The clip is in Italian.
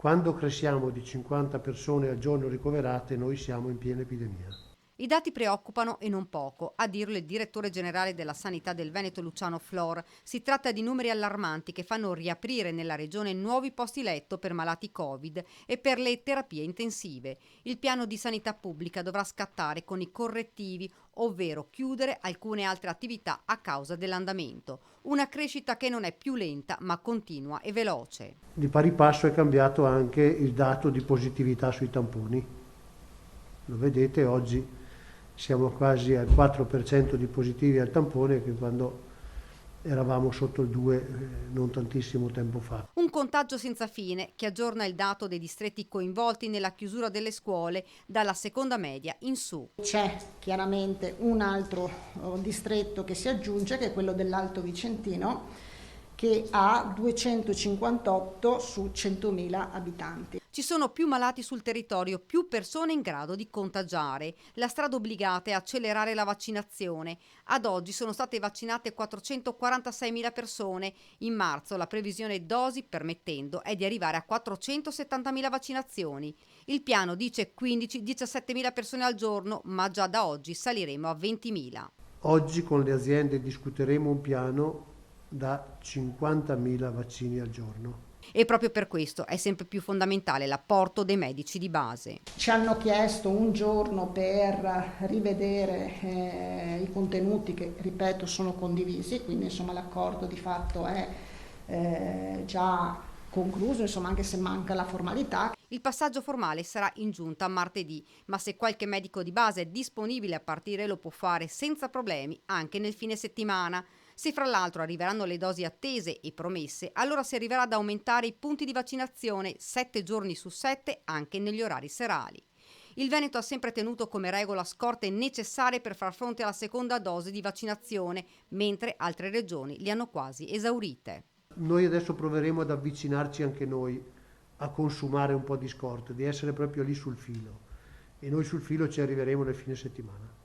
Quando cresciamo di 50 persone al giorno ricoverate, noi siamo in piena epidemia. I dati preoccupano e non poco, a dirlo il direttore generale della Sanità del Veneto Luciano Flor. Si tratta di numeri allarmanti che fanno riaprire nella regione nuovi posti letto per malati Covid e per le terapie intensive. Il piano di sanità pubblica dovrà scattare con i correttivi, ovvero chiudere alcune altre attività a causa dell'andamento. Una crescita che non è più lenta ma continua e veloce. Di pari passo è cambiato anche il dato di positività sui tamponi. Lo vedete, oggi siamo quasi al 4% di positivi al tampone, che quando eravamo sotto il 2 non tantissimo tempo fa. Un contagio senza fine che aggiorna il dato dei distretti coinvolti nella chiusura delle scuole dalla seconda media in su. C'è chiaramente un altro distretto che si aggiunge, che è quello dell'Alto Vicentino, che ha 258 su 100.000 abitanti. Ci sono più malati sul territorio, più persone in grado di contagiare. La strada obbligata è accelerare la vaccinazione. Ad oggi sono state vaccinate 446.000 persone. In marzo la previsione, dosi permettendo, è di arrivare a 470.000 vaccinazioni. Il piano dice 15-17.000 persone al giorno, ma già da oggi saliremo a 20.000. Oggi con le aziende discuteremo un piano da 50.000 vaccini al giorno. E proprio per questo è sempre più fondamentale l'apporto dei medici di base. Ci hanno chiesto un giorno per rivedere i contenuti che, ripeto, sono condivisi, quindi insomma l'accordo di fatto è già concluso, insomma, anche se manca la formalità. Il passaggio formale sarà in giunta martedì, ma se qualche medico di base è disponibile a partire lo può fare senza problemi anche nel fine settimana. Se fra l'altro arriveranno le dosi attese e promesse, allora si arriverà ad aumentare i punti di vaccinazione 7 giorni su 7 anche negli orari serali. Il Veneto ha sempre tenuto come regola scorte necessarie per far fronte alla seconda dose di vaccinazione, mentre altre regioni li hanno quasi esaurite. Noi adesso proveremo ad avvicinarci anche noi, a consumare un po' di scorte, di essere proprio lì sul filo, e noi sul filo ci arriveremo nel fine settimana.